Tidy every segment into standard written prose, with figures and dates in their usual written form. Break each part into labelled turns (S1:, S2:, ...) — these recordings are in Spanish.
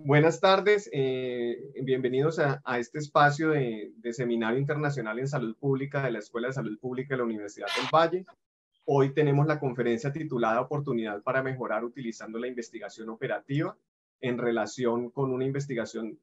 S1: Buenas tardes, bienvenidos a este espacio de Seminario Internacional en Salud Pública de la Escuela de Salud Pública de la Universidad del Valle. Hoy tenemos la conferencia titulada Oportunidad para mejorar utilizando la investigación operativa en relación con una investigación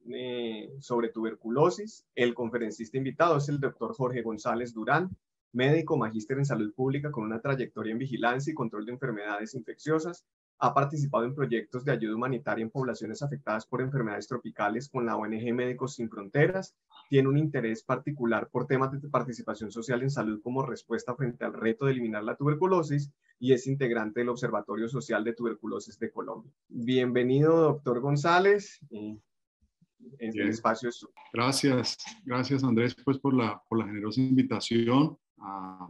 S1: sobre tuberculosis. El conferencista invitado es el doctor Jorge González Durán, médico, magíster en salud pública con una trayectoria en vigilancia y control de enfermedades infecciosas. Ha participado en proyectos de ayuda humanitaria en poblaciones afectadas por enfermedades tropicales con la ONG Médicos Sin Fronteras. Tiene un interés particular por temas de participación social en salud como respuesta frente al reto de eliminar la tuberculosis y es integrante del Observatorio Social de Tuberculosis de Colombia. Bienvenido, doctor González. El espacio es suyo.
S2: Gracias Andrés, pues por la generosa invitación a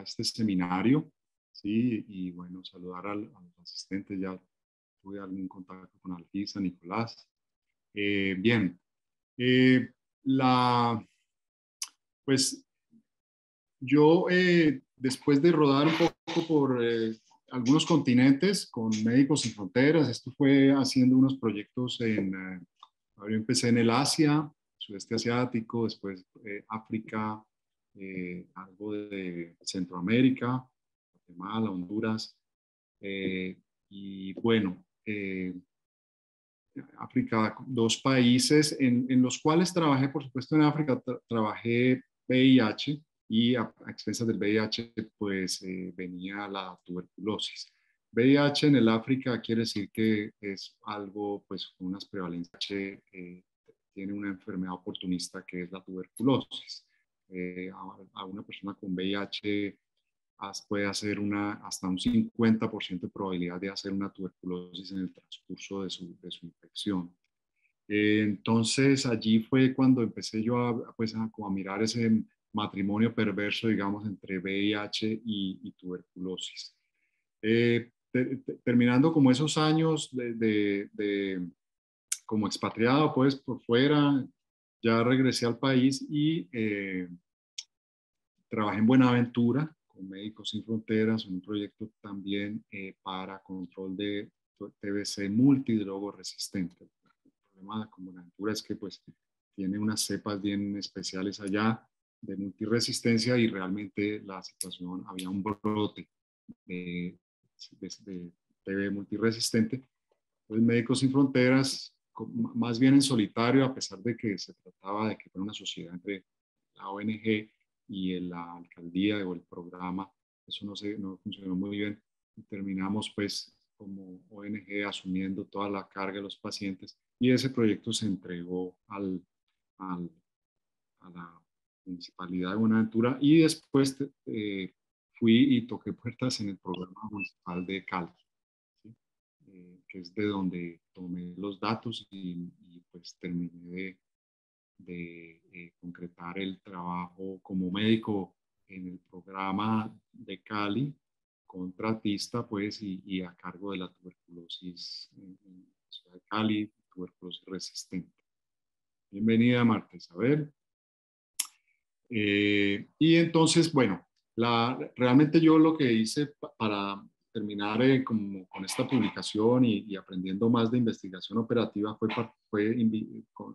S2: este seminario. Sí, y bueno, saludar a los asistentes, ya tuve algún contacto con Algisa, Nicolás. Bien, pues yo después de rodar un poco por algunos continentes con Médicos Sin Fronteras, esto fue haciendo unos proyectos yo empecé en el Asia, sudeste asiático, después África, algo de Centroamérica, Guatemala, Honduras, y bueno, África, dos países en los cuales trabajé, por supuesto en África trabajé VIH y a expensas del VIH pues venía la tuberculosis. VIH en el África quiere decir que es algo pues con unas prevalencias, tiene una enfermedad oportunista que es la tuberculosis. A una persona con VIH puede hacer hasta un 50% de probabilidad de hacer una tuberculosis en el transcurso de su infección. Entonces allí fue cuando empecé yo a mirar ese matrimonio perverso, digamos, entre VIH y tuberculosis. Terminando como esos años como expatriado, pues por fuera, ya regresé al país y trabajé en Buenaventura con Médicos Sin Fronteras, un proyecto también para control de TBC multidrogo resistente. El problema con Buenaventura es que pues tiene unas cepas bien especiales allá de multiresistencia y realmente la situación, había un brote de TB multiresistente. Entonces Médicos Sin Fronteras, más bien en solitario, a pesar de que se trataba de que fuera una sociedad entre la ONG y en la alcaldía o el programa, eso no funcionó muy bien. Y terminamos pues como ONG asumiendo toda la carga de los pacientes y ese proyecto se entregó a la Municipalidad de Buenaventura y después fui y toqué puertas en el programa municipal de Cali, ¿sí? Que es de donde tomé los datos y pues terminé de concretar el trabajo como médico en el programa de Cali, contratista pues y a cargo de la tuberculosis en la ciudad de Cali, tuberculosis resistente. Bienvenida Marta Isabel. Y entonces, bueno, realmente yo lo que hice para terminar con esta publicación y aprendiendo más de investigación operativa fue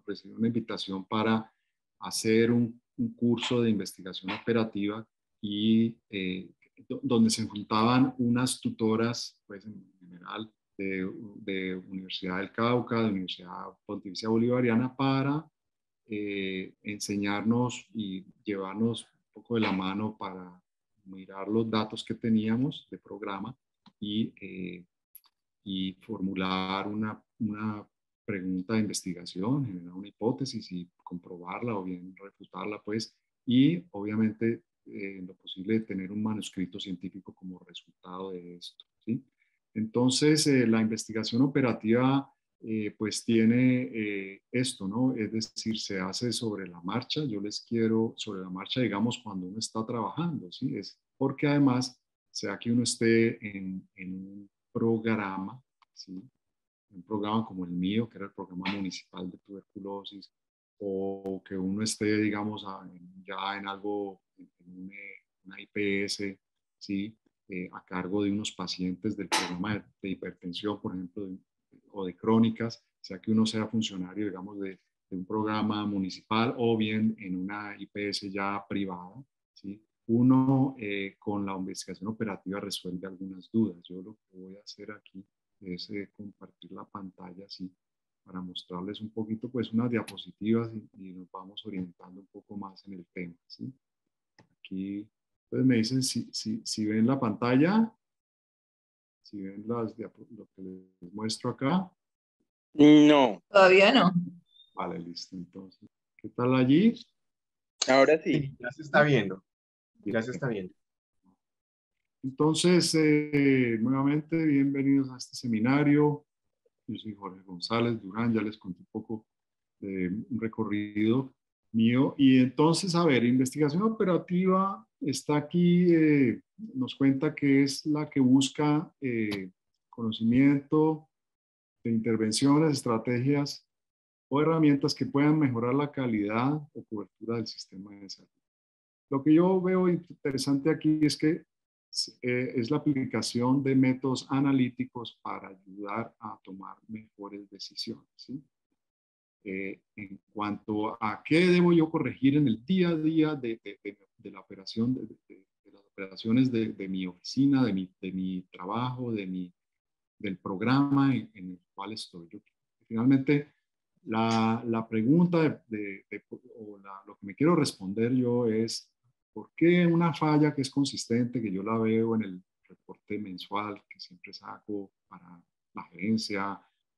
S2: recibir una invitación para hacer un curso de investigación operativa y donde se juntaban unas tutoras, pues en general, de Universidad del Cauca, de Universidad Pontificia Bolivariana, para enseñarnos y llevarnos un poco de la mano para mirar los datos que teníamos de programa y formular una pregunta de investigación, generar una hipótesis y comprobarla o bien refutarla, pues, y obviamente en lo posible tener un manuscrito científico como resultado de esto, ¿sí? Entonces, la investigación operativa pues tiene esto, ¿no? Es decir, se hace sobre la marcha. Yo les quiero, sobre la marcha, digamos, cuando uno está trabajando, ¿sí? Es porque además, sea que uno esté en un programa, ¿sí? Un programa como el mío, que era el programa municipal de tuberculosis, o que uno esté, digamos, ya en algo, en una IPS, ¿sí? A cargo de unos pacientes del programa de hipertensión, por ejemplo, o de crónicas, sea que uno sea funcionario, digamos, de un programa municipal o bien en una IPS ya privada, ¿sí? Uno con la investigación operativa resuelve algunas dudas. Yo lo que voy a hacer aquí es compartir la pantalla, ¿sí? Para mostrarles un poquito, pues, unas diapositivas y nos vamos orientando un poco más en el tema, ¿sí? Aquí, entonces me dicen si ven la pantalla, si ven lo que les muestro acá.
S3: No,
S4: Todavía no.
S2: Vale, listo. Entonces, ¿qué tal allí?
S3: ahora sí.
S1: Sí, ya se está viendo. Ya se
S2: Bien.
S1: está viendo.
S2: Entonces, nuevamente, bienvenidos a este seminario. Yo soy Jorge González Durán, ya les conté un poco de un recorrido mío. Y entonces, a ver, investigación operativa está aquí, nos cuenta que es la que busca conocimiento de intervenciones, estrategias o herramientas que puedan mejorar la calidad o cobertura del sistema de salud. Lo que yo veo interesante aquí es que es la aplicación de métodos analíticos para ayudar a tomar mejores decisiones, ¿sí? En cuanto a qué debo yo corregir en el día a día de la operación, de las operaciones de mi oficina, de mi trabajo, del programa en el cual estoy. Finalmente, la pregunta lo que me quiero responder yo es, ¿por qué una falla que es consistente, que yo la veo en el reporte mensual que siempre saco para la gerencia,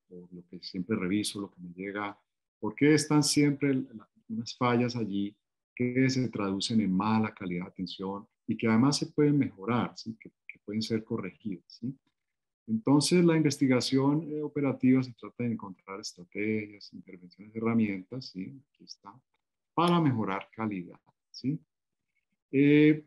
S2: o lo que siempre reviso, lo que me llega, por qué están siempre unas fallas allí que se traducen en mala calidad de atención y que además se pueden mejorar, ¿sí? que pueden ser corregidas, ¿sí? Entonces, la investigación operativa se trata de encontrar estrategias, intervenciones, herramientas, ¿sí? Aquí está, para mejorar calidad, ¿sí? Un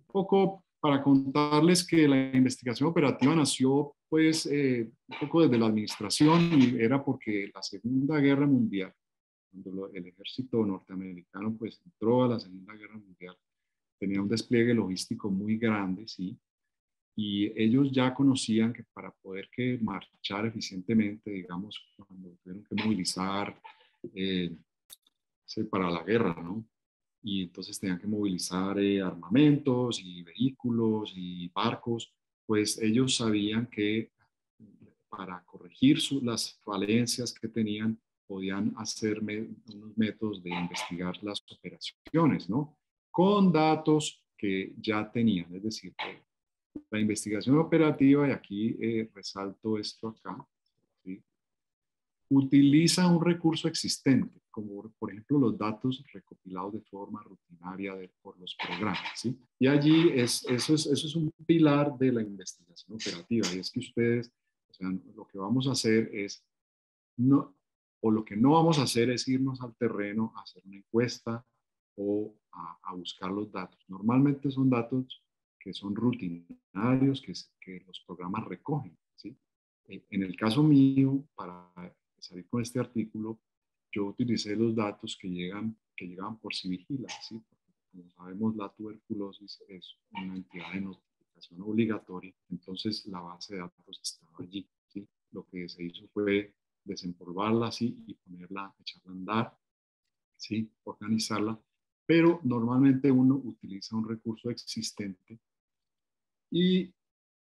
S2: poco para contarles que la investigación operativa nació, pues, un poco desde la administración y era porque la Segunda Guerra Mundial, cuando el ejército norteamericano, pues, entró a la Segunda Guerra Mundial, tenía un despliegue logístico muy grande, ¿sí? Y ellos ya conocían que para poder marchar eficientemente, digamos, cuando tuvieron que movilizar para la guerra, ¿no? Y entonces tenían que movilizar armamentos y vehículos y barcos, pues ellos sabían que para corregir las falencias que tenían, podían hacer unos métodos de investigar las operaciones, ¿no? Con datos que ya tenían, es decir, la investigación operativa, y aquí resalto esto acá, ¿sí? Utiliza un recurso existente, como por ejemplo los datos recopilados de forma rutinaria por los programas, ¿sí? Y allí eso es un pilar de la investigación operativa, y es que ustedes, o sea, lo que vamos a hacer es, o lo que no vamos a hacer es irnos al terreno a hacer una encuesta o a buscar los datos. Normalmente son datos que son rutinarios, que los programas recogen, ¿sí? En el caso mío, para salir con este artículo, yo utilicé los datos que llegan por Civigila, ¿sí? Porque, como sabemos, la tuberculosis es una entidad de notificación obligatoria, entonces la base de datos estaba allí, ¿sí? Lo que se hizo fue desempolvarla así y echarla a andar, ¿sí? Organizarla, pero normalmente uno utiliza un recurso existente y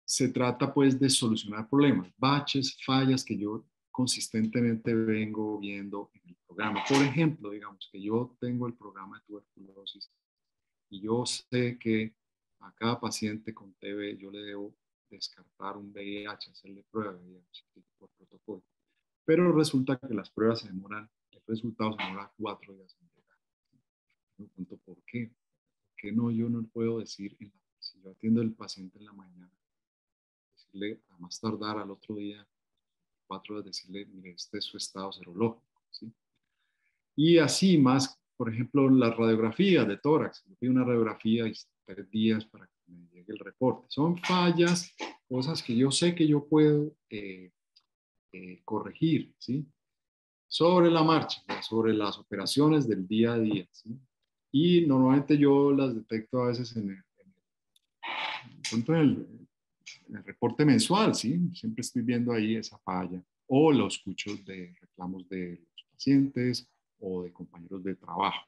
S2: se trata pues de solucionar problemas, baches, fallas que yo consistentemente vengo viendo en el programa. Por ejemplo, digamos que yo tengo el programa de tuberculosis y yo sé que a cada paciente con TB yo le debo descartar un VIH, hacerle prueba de VIH por protocolo. Pero resulta que las pruebas el resultado se demora 4 días en llegar. Me pregunto, ¿por qué? ¿Por qué no? Yo no puedo decir, si yo atiendo al paciente en la mañana, decirle a más tardar al otro día, 4 horas, decirle, mire, este es su estado serológico, ¿sí? Y así más, por ejemplo, las radiografías de tórax. Yo pido una radiografía y 3 días para que me llegue el reporte. Son fallas, cosas que yo sé que yo puedo corregir, ¿sí? Sobre la marcha, sobre las operaciones del día a día, ¿sí? Y normalmente yo las detecto a veces en el reporte mensual, ¿sí? Siempre estoy viendo ahí esa falla. o lo escucho de reclamos de los pacientes o de compañeros de trabajo.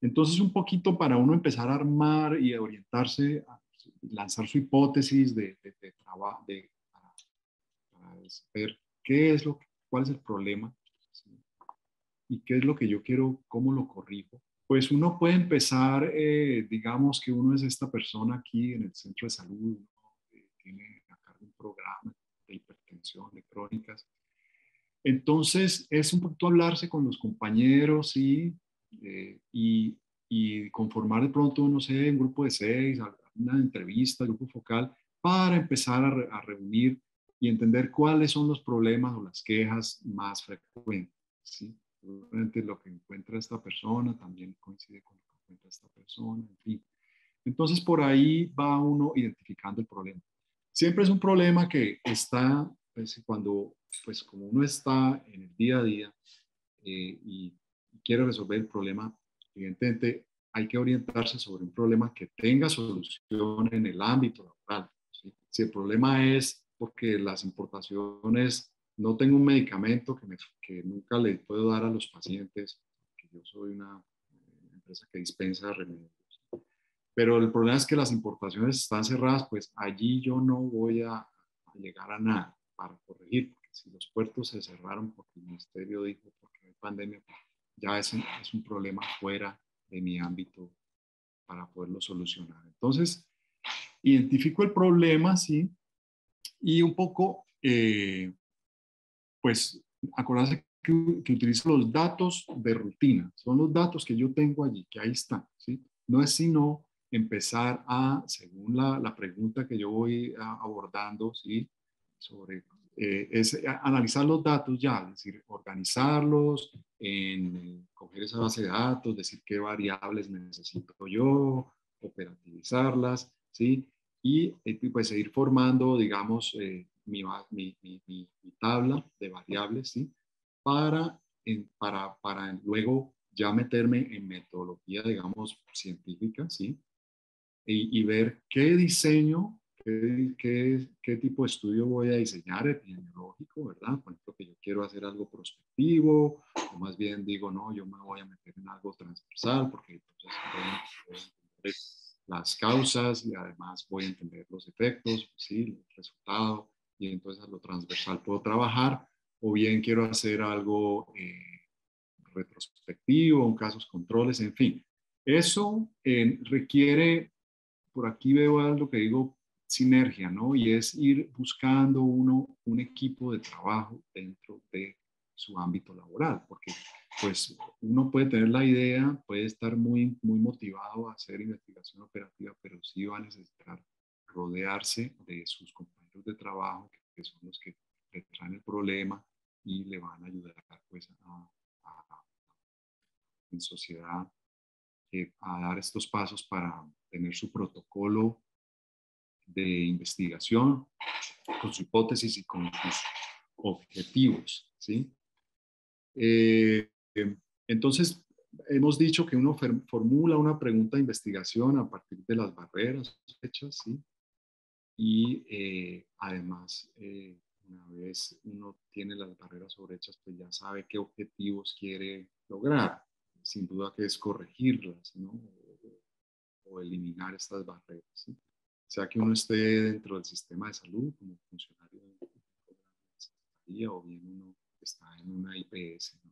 S2: Entonces, un poquito para uno empezar a armar y a orientarse, a lanzar su hipótesis de trabajo, para ver cuál es el problema, ¿sí? Y qué es lo que yo quiero, cómo lo corrijo. Pues uno puede empezar, digamos que uno es esta persona aquí en el centro de salud, ¿no? Tiene a cargo un programa de hipertensión, de crónicas. Entonces, es un poquito hablarse con los compañeros, ¿sí? Y conformar de pronto, no sé, un grupo de 6, una entrevista, grupo focal, para empezar a reunir y entender cuáles son los problemas o las quejas más frecuentes, ¿sí? Seguramente lo que encuentra esta persona también coincide con lo que encuentra esta persona, en fin. Entonces, por ahí va uno identificando el problema. Siempre es un problema que está, pues, cuando, pues, como uno está en el día a día y quiere resolver el problema, evidentemente hay que orientarse sobre un problema que tenga solución en el ámbito laboral, ¿sí? Si el problema es porque las importaciones, no tengo un medicamento que nunca le puedo dar a los pacientes, que yo soy una empresa que dispensa remedios, pero el problema es que las importaciones están cerradas, pues allí yo no voy a llegar a nada para corregir, porque si los puertos se cerraron porque el ministerio dijo porque hay pandemia, ya es un problema fuera de mi ámbito para poderlo solucionar. Entonces, identifico el problema, sí, y un poco, pues, acordarse que utilizo los datos de rutina, son los datos que yo tengo allí, que ahí están, ¿sí? No es sino empezar a, según la pregunta que yo voy abordando, ¿sí? Sobre, analizar los datos ya, es decir, organizarlos, coger esa base de datos, decir qué variables necesito yo, operativizarlas, ¿sí? Y pues seguir formando, digamos, mi tabla de variables, ¿sí? Para luego ya meterme en metodología, digamos, científica, ¿sí? Y ver qué diseño, qué tipo de estudio voy a diseñar epidemiológico, ¿verdad? Por ejemplo, que yo quiero hacer algo prospectivo, o más bien digo, no, yo me voy a meter en algo transversal, porque entonces voy a entender las causas y además voy a entender los efectos, ¿sí? El resultado, y entonces a lo transversal puedo trabajar, o bien quiero hacer algo retrospectivo, en casos controles, en fin. Eso requiere, por aquí veo algo que digo, sinergia, ¿no? Y es ir buscando uno un equipo de trabajo dentro de su ámbito laboral, porque pues uno puede tener la idea, puede estar muy, muy motivado a hacer investigación operativa, pero sí va a necesitar rodearse de sus compañeros de trabajo, que son los que le traen el problema y le van a ayudar pues en sociedad a dar estos pasos para tener su protocolo de investigación con su hipótesis y con sus objetivos, ¿sí? Eh, entonces, hemos dicho que uno formula una pregunta de investigación a partir de las barreras hechas, ¿sí? Y además, una vez uno tiene las barreras sobrehechas, pues ya sabe qué objetivos quiere lograr. Sin duda que es corregirlas, ¿no? O eliminar estas barreras, ¿sí? Sea que uno esté dentro del sistema de salud como funcionario de un programa de secretaría o bien uno está en una IPS, ¿no?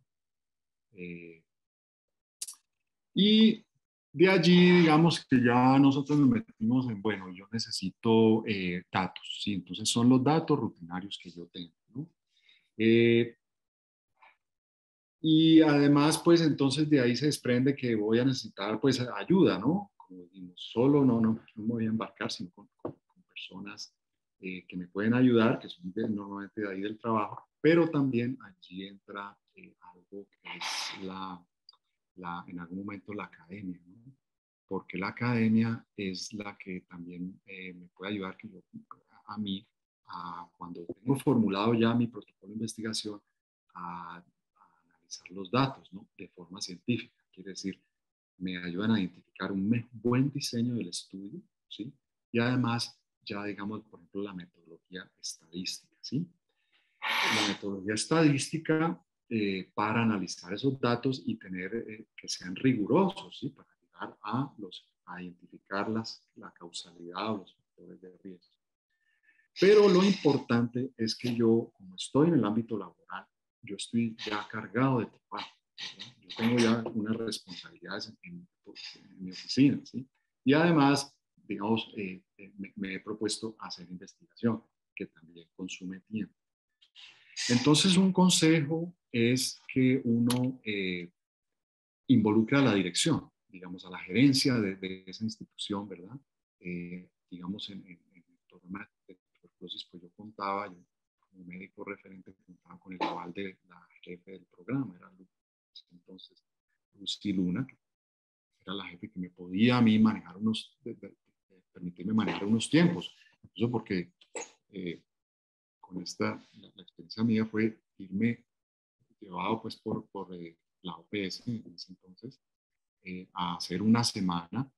S2: Y de allí, digamos que ya nosotros nos metimos en, bueno, yo necesito datos, ¿sí? Entonces son los datos rutinarios que yo tengo, ¿no? Y además, pues entonces de ahí se desprende que voy a necesitar pues ayuda, ¿no? Como dijimos, solo no me voy a embarcar, sino con personas que me pueden ayudar, que son normalmente de ahí del trabajo, pero también allí entra algo que es en algún momento la academia, ¿no? Porque la academia es la que también me puede ayudar a mí, cuando tengo formulado ya mi protocolo de investigación, a analizar los datos, ¿no? De forma científica. Quiere decir, me ayudan a identificar un buen diseño del estudio, ¿sí? Y además, ya digamos, por ejemplo, la metodología estadística, ¿sí? la metodología estadística para analizar esos datos y tener que sean rigurosos, ¿sí? Para llegar a identificar la causalidad o los factores de riesgo. Pero lo importante es que yo, como estoy en el ámbito laboral, yo estoy ya cargado de trabajo, ¿verdad? Yo tengo ya unas responsabilidades en mi oficina, ¿sí? Y además, digamos, me he propuesto hacer investigación, que también consume tiempo. Entonces, un consejo es que uno involucre a la dirección, digamos, a la gerencia de esa institución, ¿verdad? Digamos, en el programa de tuberculosis, pues yo contaba, yo como médico referente, contaba con el aval de la jefe del programa, era entonces Lucy Luna, que era la jefe que me podía a mí manejar permitirme manejar unos tiempos. Eso porque con la experiencia mía fue irme llevado pues por la OPS en ese entonces a hacer una semana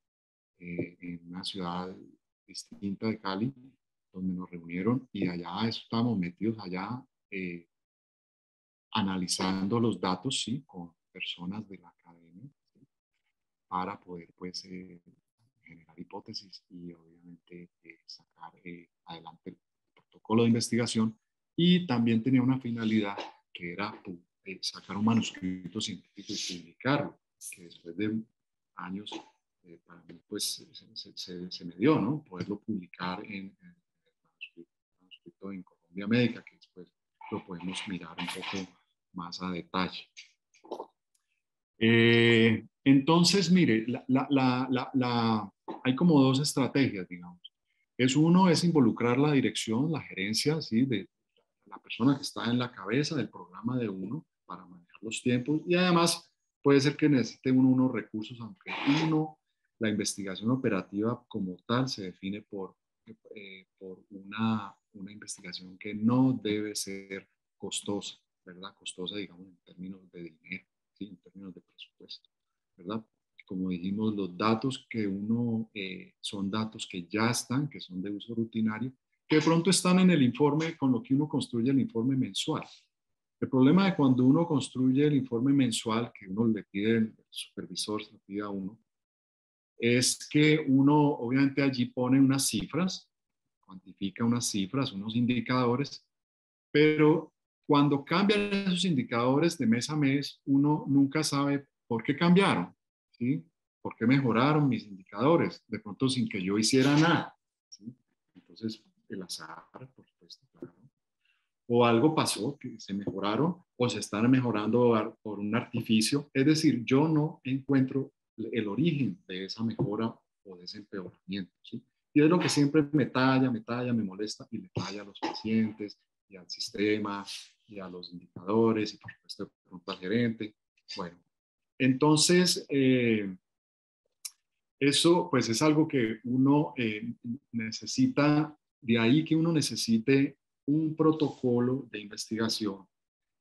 S2: en una ciudad distinta de Cali, donde nos reunieron y allá estábamos metidos allá analizando los datos, sí, con personas de la academia, ¿sí? Para poder pues generar hipótesis y obviamente sacar adelante el protocolo de investigación, y también tenía una finalidad que era sacar un manuscrito científico y publicarlo, que después de años para mí pues se me dio, ¿no? Poderlo publicar en el manuscrito en Colombia Médica, que después lo podemos mirar un poco más a detalle. Entonces, mire, hay como dos estrategias, digamos. Uno es involucrar la dirección, la gerencia, ¿sí? De la persona que está en la cabeza del programa de uno para manejar los tiempos, y además puede ser que necesite unos recursos, aunque la investigación operativa como tal se define por una investigación que no debe ser costosa, ¿verdad? Costosa, digamos, en términos de dinero, ¿sí? En términos de presupuesto, ¿verdad? Como dijimos, los datos que son datos que ya están, que son de uso rutinario, que de pronto están en el informe con lo que uno construye el informe mensual. El problema de cuando uno construye el informe mensual, que uno le pide, el supervisor se lo pide a uno, es que uno obviamente allí pone unas cifras, cuantifica unas cifras, unos indicadores, pero cuando cambian esos indicadores de mes a mes, uno nunca sabe por qué cambiaron, ¿sí? ¿Por qué mejoraron mis indicadores? De pronto sin que yo hiciera nada, ¿sí? Entonces, el azar, por supuesto, claro. O algo pasó, que se mejoraron o se están mejorando por un artificio. Es decir, yo no encuentro el origen de esa mejora o de ese empeoramiento, ¿sí? Y es lo que siempre me molesta y le talla a los pacientes y al sistema y a los indicadores y por supuesto al gerente. Bueno, entonces eso pues es algo que uno necesita, de ahí que uno necesite un protocolo de investigación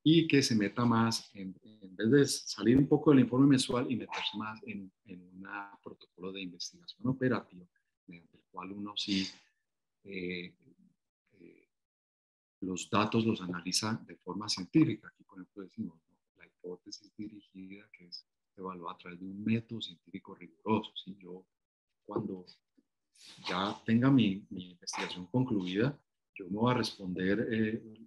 S2: y que se meta más, en vez de salir un poco del informe mensual y meterse más en un protocolo de investigación operativa, mediante el cual uno sí los datos los analiza de forma científica. Aquí, por ejemplo, decimos, ¿no? La hipótesis dirigida, que es evaluada a través de un método científico riguroso, ¿sí? Yo, cuando ya tenga mi investigación concluida, yo me voy a responder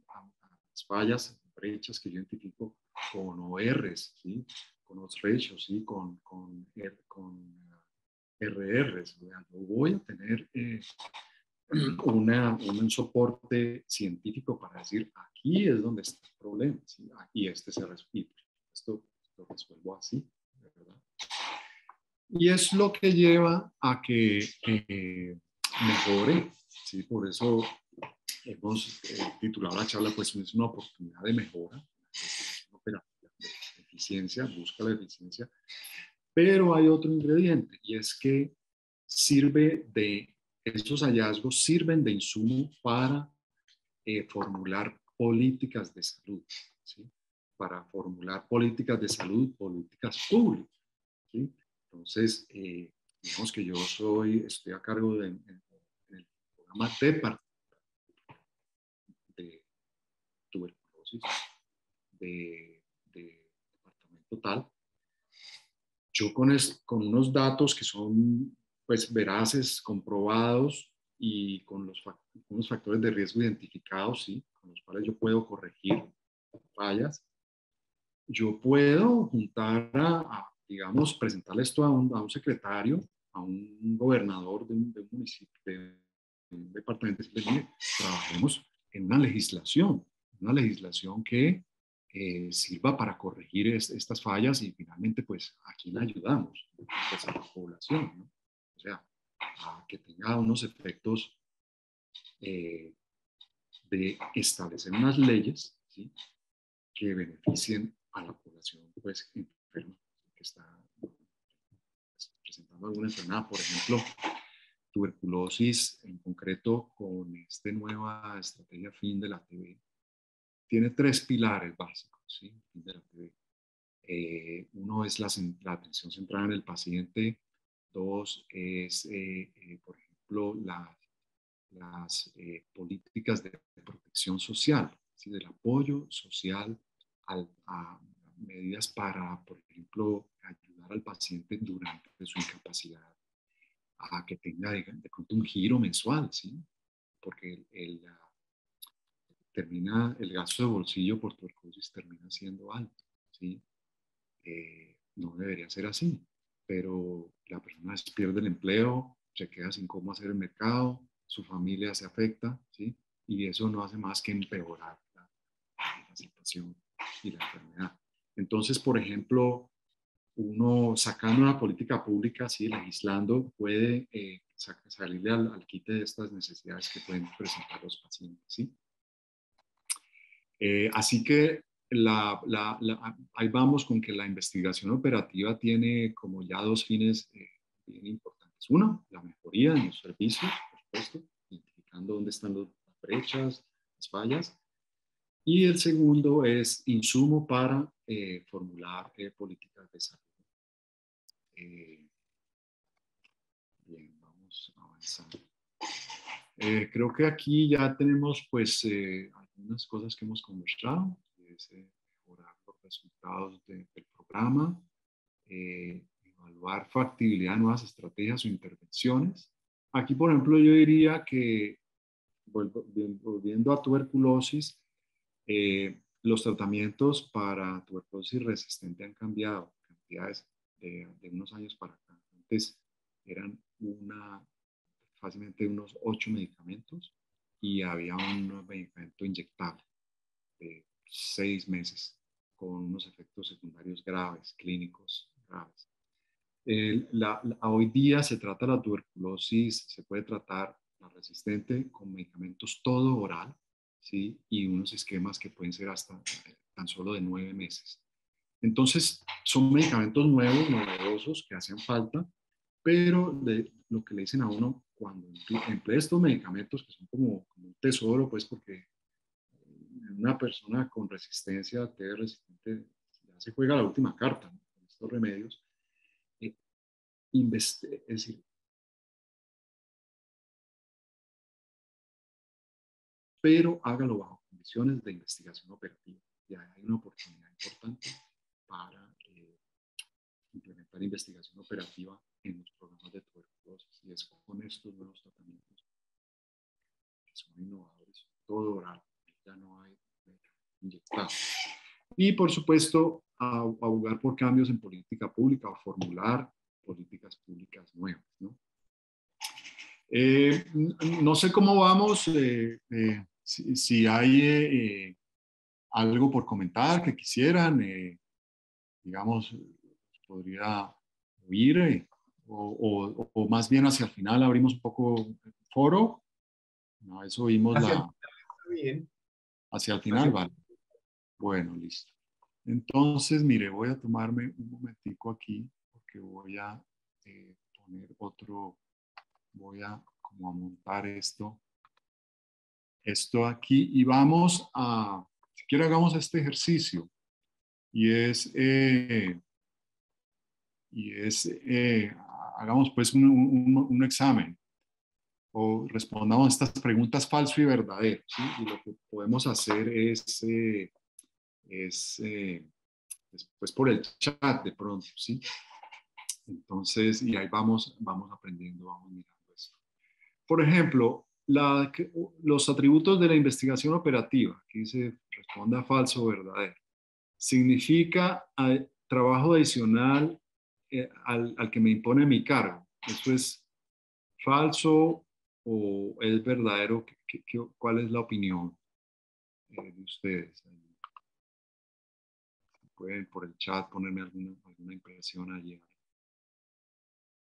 S2: a las fallas, brechas que yo identifico con ORs, ¿sí? Con odds ratios, ¿sí? Con RRs. Yo voy a tener un soporte científico para decir, aquí es donde está el problema, ¿sí? Y este se resuelve. Esto lo resuelvo así, ¿verdad? Y es lo que lleva a que mejore, ¿sí? Por eso hemos titulado la charla, pues es una oportunidad de mejora, de eficiencia, busca la eficiencia, pero hay otro ingrediente, y es que esos hallazgos sirven de insumo para formular políticas de salud, ¿sí? Para formular políticas de salud, políticas públicas, ¿sí? Entonces, digamos que yo estoy a cargo del programa de tuberculosis tuberculosis de departamento tal. Yo con unos datos que son pues veraces, comprobados y con unos factores de riesgo identificados, ¿sí? Con los cuales yo puedo corregir fallas, yo puedo juntar digamos, presentarle esto a un secretario, a un gobernador de un municipio, de un departamento, y decirle, mire, trabajemos en una legislación que sirva para corregir estas fallas y finalmente, pues, ¿a quién ayudamos? Pues a la población, ¿no? O sea, a que tenga unos efectos de establecer unas leyes, ¿sí? Que beneficien a la población, pues, enferma, que está presentando alguna enfermedad, por ejemplo, tuberculosis en concreto con esta nueva estrategia Fin de la TB. Tiene 3 pilares básicos, ¿sí? Fin de la TB. Uno es la atención centrada en el paciente. 2 es, por ejemplo, las políticas de protección social, ¿sí? Del apoyo social a medidas para, por ejemplo, ayudar al paciente durante su incapacidad a que tenga de pronto un giro mensual, ¿sí? Porque el gasto de bolsillo por tuberculosis termina siendo alto, ¿sí? No debería ser así, pero la persona pierde el empleo, se queda sin cómo hacer el mercado, su familia se afecta, ¿sí? Y eso no hace más que empeorar la situación y la enfermedad. Entonces, por ejemplo, uno sacando una política pública, ¿sí? Legislando, puede salirle al quite de estas necesidades que pueden presentar los pacientes, ¿sí? Así que ahí vamos con que la investigación operativa tiene como ya 2 fines bien importantes. Uno, la mejoría en los servicios, por supuesto, identificando dónde están las brechas, las fallas. Y el segundo es insumo para formular políticas de salud. Bien, vamos avanzando. Creo que aquí ya tenemos pues algunas cosas que hemos conversado, es mejorar los resultados del programa, evaluar factibilidad de nuevas estrategias o intervenciones. Aquí, por ejemplo, yo diría que, volviendo a tuberculosis, los tratamientos para tuberculosis resistente han cambiado cantidades de unos años para acá. Antes eran fácilmente unos 8 medicamentos y había un medicamento inyectable de 6 meses con unos efectos secundarios graves, clínicos graves. Hoy día se trata la tuberculosis, se puede tratar la resistente con medicamentos todo oral, ¿sí? Y unos esquemas que pueden ser hasta tan solo de 9 meses. Entonces, son medicamentos nuevos, novedosos, que hacen falta, pero lo que le dicen a uno cuando emplea estos medicamentos, que son como un tesoro, pues porque una persona con resistencia, TB resistente, ya se juega la última carta, ¿no? Con estos remedios. Es decir, pero hágalo bajo condiciones de investigación operativa. Ya hay una oportunidad importante para implementar investigación operativa en los programas de tuberculosis y es con estos nuevos tratamientos que son innovadores, todo oral, ya no hay inyectado. Y por supuesto, abogar por cambios en política pública o formular políticas públicas nuevas, ¿no? No sé cómo vamos, si hay algo por comentar que quisieran, digamos, podría oír, o más bien hacia el final abrimos un poco el foro. Una vez oímos hacia el final, vale. Bueno, listo. Entonces, mire, voy a tomarme un momentico aquí porque voy a poner voy a como a montar esto aquí y vamos si quiere hagamos este ejercicio y hagamos pues un examen o respondamos estas preguntas falso y verdadero, ¿sí? Y lo que podemos hacer es es después por el chat de pronto, ¿sí? Entonces, y ahí vamos aprendiendo, vamos mirando esto. Por ejemplo, los atributos de la investigación operativa, que dice responda falso o verdadero, significa trabajo adicional al que me impone mi cargo. ¿Eso es falso o es verdadero? ¿Cuál es la opinión de ustedes? Pueden por el chat ponerme alguna impresión allí.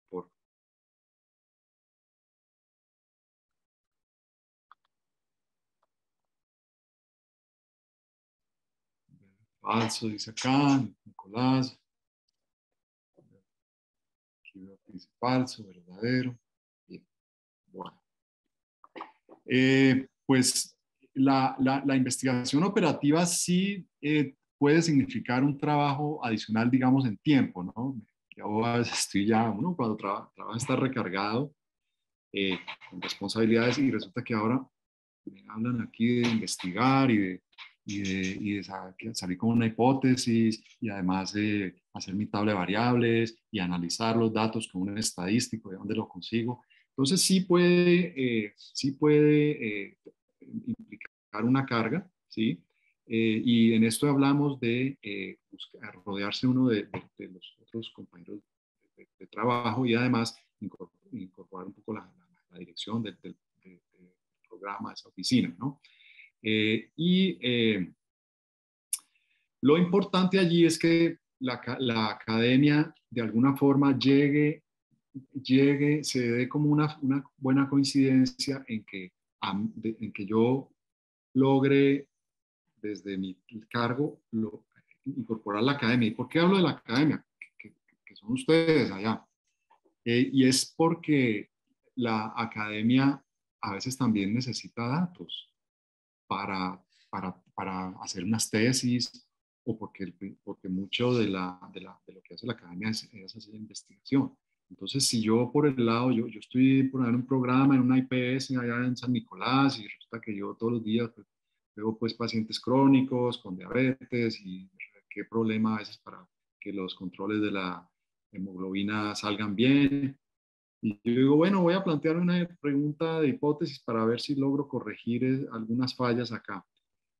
S2: Por falso, dice acá, Nicolás. Aquí veo que dice falso, verdadero. Bien, bueno. Pues la investigación operativa sí puede significar un trabajo adicional, digamos, en tiempo, ¿no? Yo a veces estoy ya, uno cuando trabaja está recargado con responsabilidades y resulta que ahora me hablan aquí de investigar y de salir con una hipótesis y además de hacer mi tabla de variables y analizar los datos con un estadístico, de dónde lo consigo. Entonces sí puede implicar una carga, ¿sí? Y en esto hablamos de rodearse uno de los otros compañeros de trabajo y además incorporar un poco la dirección del programa, de esa oficina, ¿no? Lo importante allí es que la academia de alguna forma se dé como una buena coincidencia en que yo logre desde mi cargo incorporar la academia. ¿Y por qué hablo de la academia? Que son ustedes allá. Y es porque la academia a veces también necesita datos para hacer unas tesis o porque mucho de lo que hace la academia es hacer investigación. Entonces, si yo por el lado, yo estoy por un programa en una IPS allá en San Nicolás y resulta que yo todos los días pues, veo pues pacientes crónicos con diabetes y qué problema a veces para que los controles de la hemoglobina salgan bien. Y yo digo, bueno, voy a plantear una pregunta de hipótesis para ver si logro corregir algunas fallas acá.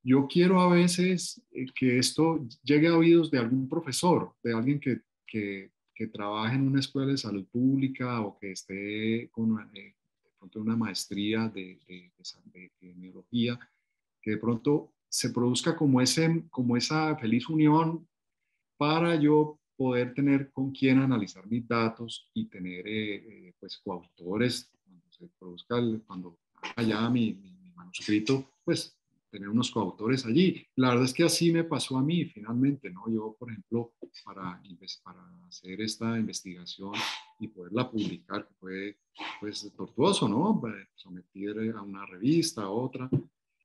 S2: Yo quiero a veces que esto llegue a oídos de algún profesor, de alguien que trabaje en una escuela de salud pública o que esté con de pronto una maestría de epidemiología, que de pronto se produzca como esa feliz unión para yo poder tener con quién analizar mis datos y tener pues coautores cuando se produzca, cuando haga ya mi manuscrito, pues tener unos coautores allí. La verdad es que así me pasó a mí finalmente, ¿no? Yo, por ejemplo, para hacer esta investigación y poderla publicar, que fue pues tortuoso, ¿no? Someter a una revista, a otra.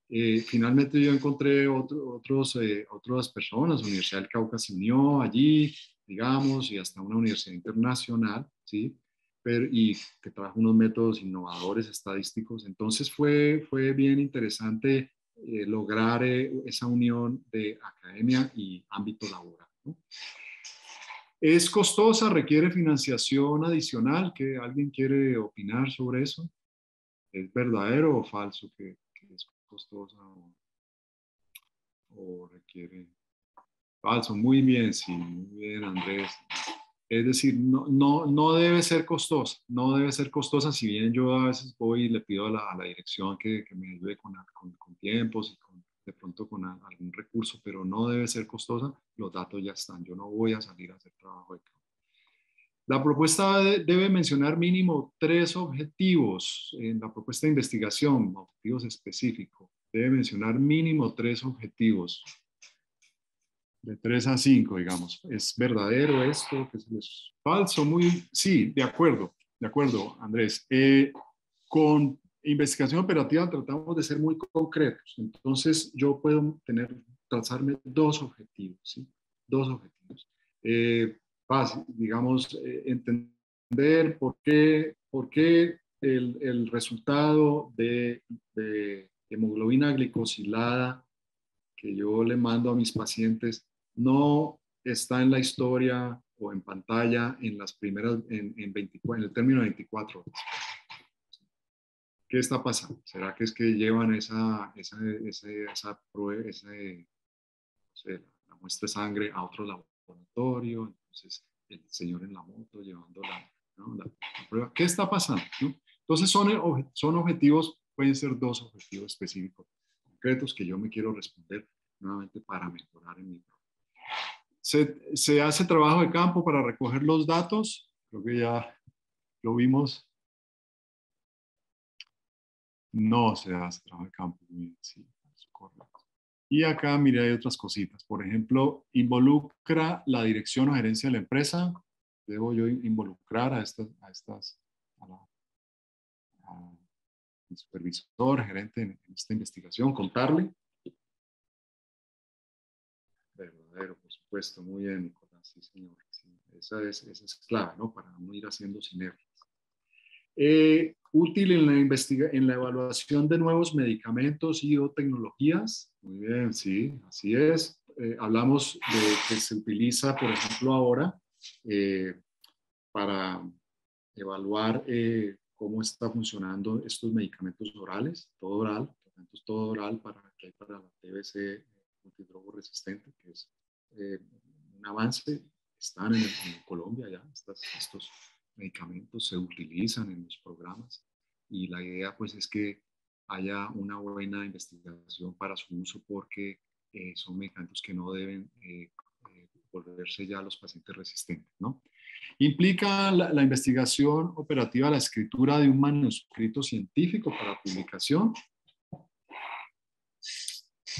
S2: Finalmente yo encontré otras personas, la Universidad del Cauca se unió allí, digamos, y hasta una universidad internacional, ¿sí? Y que trajo unos métodos innovadores estadísticos. Entonces fue bien interesante lograr esa unión de academia y ámbito laboral, ¿no? ¿Es costosa? ¿Requiere financiación adicional? ¿Que alguien quiere opinar sobre eso? ¿Es verdadero o falso que es costosa o requiere? Falso, muy bien, sí, muy bien, Andrés. Es decir, no debe ser costosa, no debe ser costosa, si bien yo a veces voy y le pido a la dirección que me ayude con tiempos y de pronto con algún recurso, pero no debe ser costosa, los datos ya están, yo no voy a salir a hacer trabajo de campo. La propuesta debe mencionar mínimo 3 objetivos en la propuesta de investigación, objetivos específicos. Debe mencionar mínimo 3 objetivos. De 3 a 5, digamos. ¿Es verdadero esto? ¿Es falso? Sí, de acuerdo, Andrés. Con investigación operativa tratamos de ser muy concretos. Entonces, yo puedo trazarme 2 objetivos, ¿sí? 2 objetivos. Digamos, entender por qué el resultado de hemoglobina glicosilada que yo le mando a mis pacientes no está en la historia o en pantalla en las primeras, en 24, en el término de 24 horas. ¿Qué está pasando? ¿Será que es que llevan esa no sé, la muestra de sangre a otro laboratorio? Entonces, el señor en la moto llevando ¿no? la prueba. ¿Qué está pasando? ¿No? Entonces, son objetivos, pueden ser dos objetivos específicos, concretos, que yo me quiero responder nuevamente para mejorar en mi programa. Se hace trabajo de campo para recoger los datos. Creo que ya lo vimos. No se hace trabajo de campo. Sí, es correcto. Y acá, mire, hay otras cositas. Por ejemplo, involucra la dirección o gerencia de la empresa. Debo yo involucrar a el supervisor, gerente en esta investigación, contarle. Verdadero, por supuesto. Muy bien, Nicolás. Sí, señor. Sí, esa es clave, ¿no? Para no ir haciendo sinergias. Útil en la evaluación de nuevos medicamentos y o tecnologías. Muy bien, sí, así es. Hablamos de que se utiliza, por ejemplo, ahora para evaluar cómo está funcionando estos medicamentos orales, todo oral, tratamientos todo oral que hay para la TBC multidrogo resistente, que es un avance. Están en Colombia ya, estos medicamentos se utilizan en los programas y la idea pues es que haya una buena investigación para su uso porque son medicamentos que no deben volverse ya los pacientes resistentes, ¿no? Implica la investigación operativa, la escritura de un manuscrito científico para publicación.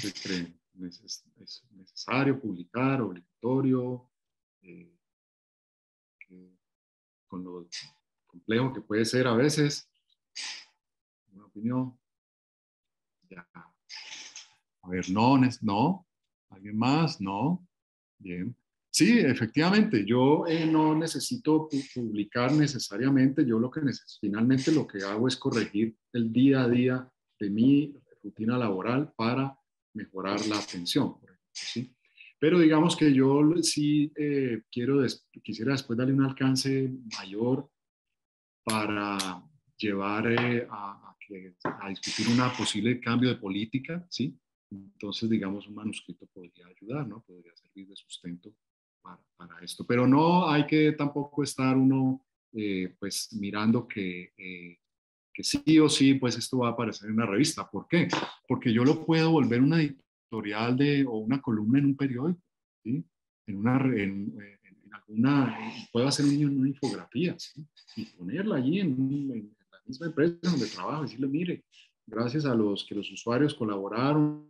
S2: ¿Qué creen? ¿Es necesario publicar, obligatorio? Con lo complejo que puede ser a veces. Una opinión. Ya. A ver, no. ¿Alguien más? No. Bien. Sí, efectivamente, yo no necesito publicar necesariamente, yo finalmente lo que hago es corregir el día a día de mi rutina laboral para mejorar la atención, por ejemplo, ¿sí? Pero digamos que yo sí quisiera después darle un alcance mayor para llevar a discutir una posible cambio de política, ¿sí? Entonces, digamos, un manuscrito podría ayudar, ¿no? Podría servir de sustento para esto. Pero no hay que tampoco estar uno, pues, mirando que sí o sí, pues, esto va a aparecer en una revista. ¿Por qué? Porque yo lo puedo volver una editorial o una columna en un periódico, ¿sí? En alguna, puedo hacer una infografía, ¿sí? Y ponerla allí en la misma empresa donde trabajo, decirle, mire, gracias a los usuarios colaboraron,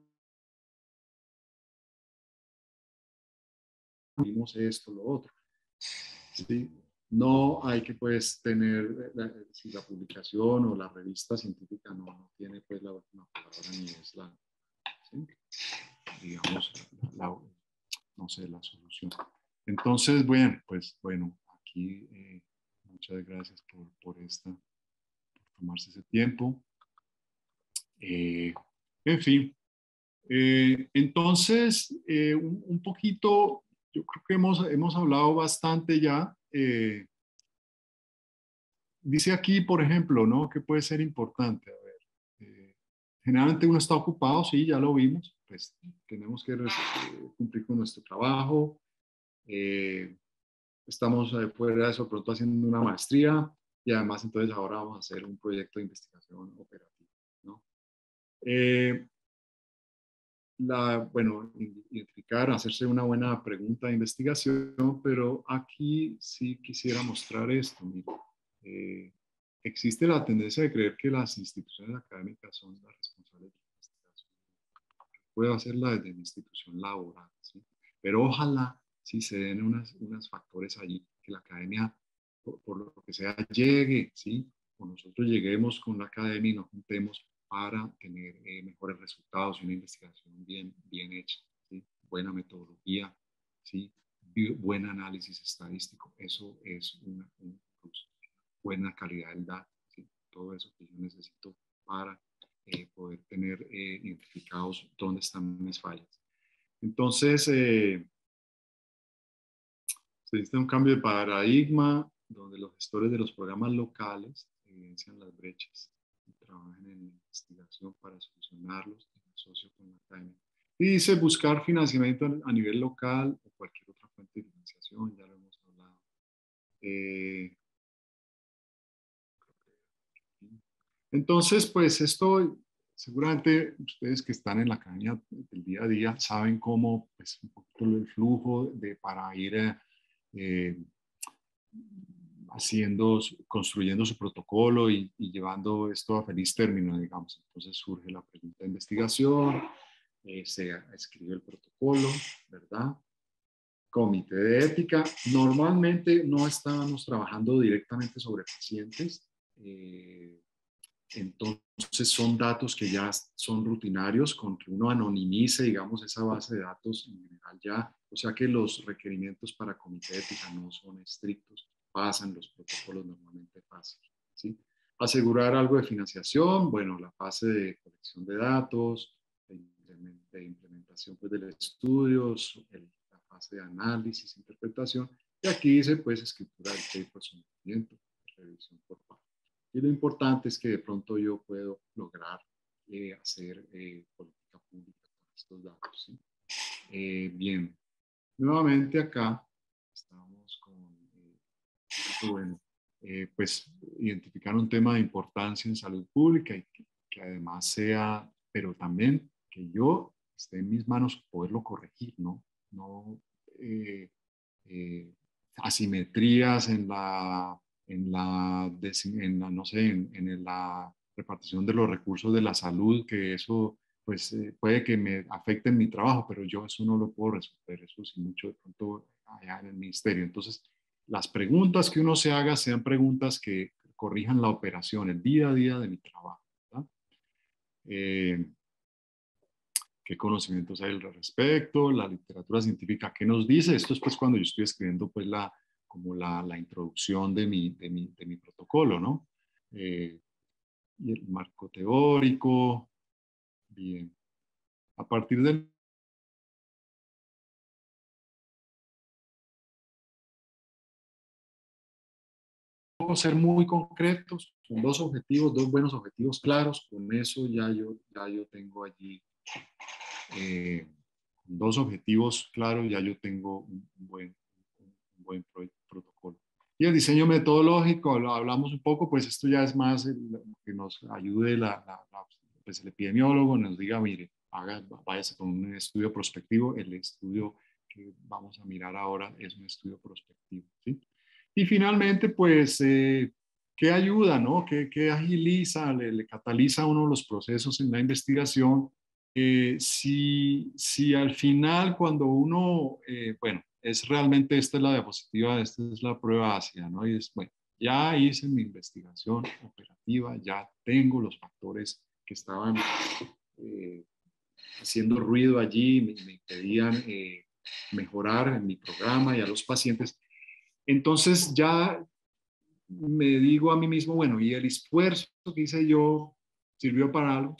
S2: vimos esto, lo otro. ¿Sí? No hay que pues tener, si la publicación o la revista científica no tiene pues la última palabra ni es ¿sí? Digamos, no sé, la solución. Entonces, bueno, pues bueno, aquí muchas gracias por tomarse ese tiempo. En fin, entonces, un poquito, yo creo que hemos hablado bastante ya. Dice aquí, por ejemplo, ¿no? Que puede ser importante. A ver, generalmente uno está ocupado, sí, ya lo vimos, pues tenemos que cumplir con nuestro trabajo. Estamos fuera de eso pronto haciendo una maestría y además entonces ahora vamos a hacer un proyecto de investigación operativa, ¿no? Bueno, identificar, hacerse una buena pregunta de investigación, pero aquí sí quisiera mostrar esto. Mire, existe la tendencia de creer que las instituciones académicas son las responsables de la investigación. Puedo hacerla desde mi institución laboral, ¿sí? Pero ojalá si se den unos factores allí, que la academia, por lo que sea, llegue, ¿sí? O nosotros lleguemos con la academia y nos juntemos para tener mejores resultados y una investigación bien hecha, ¿sí? Buena metodología, ¿sí? Buen análisis estadístico. Eso es una buena calidad del dato, ¿sí? Todo eso que yo necesito para poder tener identificados dónde están mis fallas. Entonces, se necesita un cambio de paradigma donde los gestores de los programas locales evidencian las brechas y trabajen en investigación para solucionarlos en asocio con la academia. Y dice buscar financiamiento a nivel local o cualquier otra fuente de financiación, ya lo hemos hablado. Entonces, pues esto, seguramente ustedes que están en la academia del día a día saben cómo, pues, un poquito el flujo para ir construyendo su protocolo y llevando esto a feliz término, digamos. Entonces surge la pregunta de investigación, se escribe el protocolo, ¿verdad? Comité de ética. Normalmente no estábamos trabajando directamente sobre pacientes, entonces son datos que ya son rutinarios, con que uno anonimice, digamos, esa base de datos en general ya, o sea que los requerimientos para comité de ética no son estrictos, pasan, los protocolos normalmente pasan, ¿sí? Asegurar algo de financiación, bueno, la fase de colección de datos, de implementación pues, del estudio, la fase de análisis, interpretación, y aquí dice pues escritura del paper, sometimiento, revisión por parte. Y lo importante es que de pronto yo puedo lograr hacer política pública con estos datos, ¿sí? Bien, nuevamente acá estamos con, bueno, pues identificar un tema de importancia en salud pública y que además sea, pero también que yo esté en mis manos poderlo corregir, ¿no? No asimetrías no sé, en la repartición de los recursos de la salud, que eso pues puede que me afecte en mi trabajo, pero yo eso no lo puedo resolver, eso sí mucho de pronto allá en el ministerio. Entonces, las preguntas que uno se haga sean preguntas que corrijan la operación, el día a día de mi trabajo, ¿verdad? ¿Qué conocimientos hay al respecto? La literatura científica, ¿qué nos dice? Esto es pues cuando yo estoy escribiendo pues como la introducción de mi protocolo, ¿no? Y el marco teórico, bien. A partir del ser muy concretos, con dos objetivos, dos buenos objetivos claros, con eso ya yo tengo allí dos objetivos claros, ya yo tengo un buen protocolo. Y el diseño metodológico, lo hablamos un poco, pues esto ya es más que nos ayude pues el epidemiólogo, nos diga, mire, váyase con un estudio prospectivo, el estudio que vamos a mirar ahora es un estudio prospectivo, ¿sí? Y finalmente, pues, ¿qué ayuda, no? ¿Qué agiliza, le cataliza a uno los procesos en la investigación? Si al final cuando uno, bueno, es realmente esta es la diapositiva, esta es la prueba ácida, ¿no? Y es, bueno, ya hice mi investigación operativa, ya tengo los factores que estaban haciendo ruido allí, me impedían mejorar en mi programa y a los pacientes. Entonces ya me digo a mí mismo, bueno, ¿y el esfuerzo que hice yo sirvió para algo?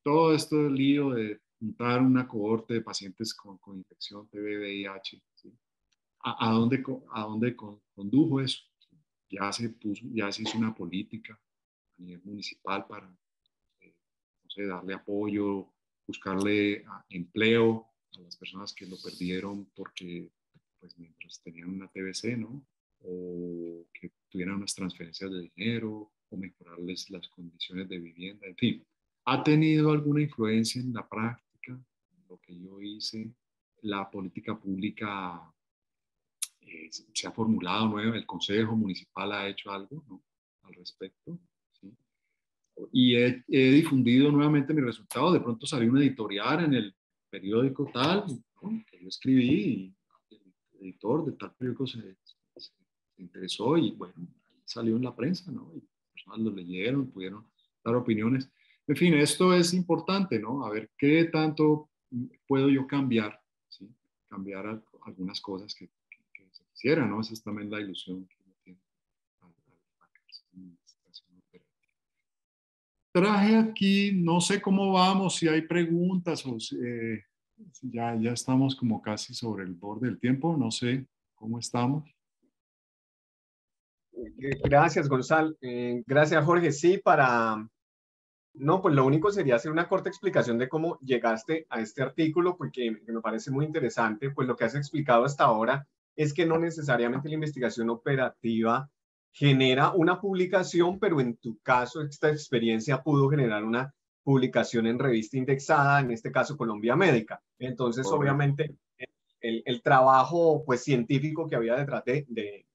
S2: Todo esto lío de juntar una cohorte de pacientes con infección TB, VIH, ¿sí? ¿A dónde condujo eso? Ya se hizo una política a nivel municipal para, no sé, darle apoyo, buscarle empleo a las personas que lo perdieron porque, pues, mientras tenían una TBC, ¿no? O que tuvieran unas transferencias de dinero, o mejorarles las condiciones de vivienda, en fin. ¿Ha tenido alguna influencia en la práctica, lo que yo hice? La política pública se ha formulado nueva, el Consejo Municipal ha hecho algo, ¿no?, al respecto, ¿sí? Y he difundido nuevamente mis resultados. De pronto salió un editorial en el periódico tal, ¿no?, que yo escribí, y el editor de tal periódico se interesó y bueno, salió en la prensa, ¿no? Y las personas lo leyeron, pudieron dar opiniones. En fin, esto es importante, ¿no? A ver qué tanto puedo yo cambiar, ¿sí? Cambiar algunas cosas que se quisieran, ¿no? Esa es también la ilusión que uno tiene al administración operativa. Traje aquí, no sé cómo vamos, si hay preguntas o Ya estamos como casi sobre el borde del tiempo, no sé cómo estamos.
S1: Gracias, Gonzalo. Gracias, Jorge. Sí, no, pues lo único sería hacer una corta explicación de cómo llegaste a este artículo, porque que me parece muy interesante. Pues lo que has explicado hasta ahora es que no necesariamente la investigación operativa genera una publicación, pero en tu caso esta experiencia pudo generar una publicación en revista indexada, en este caso Colombia Médica. Entonces,
S2: Correcto.
S1: obviamente, el trabajo pues, científico que había detrás de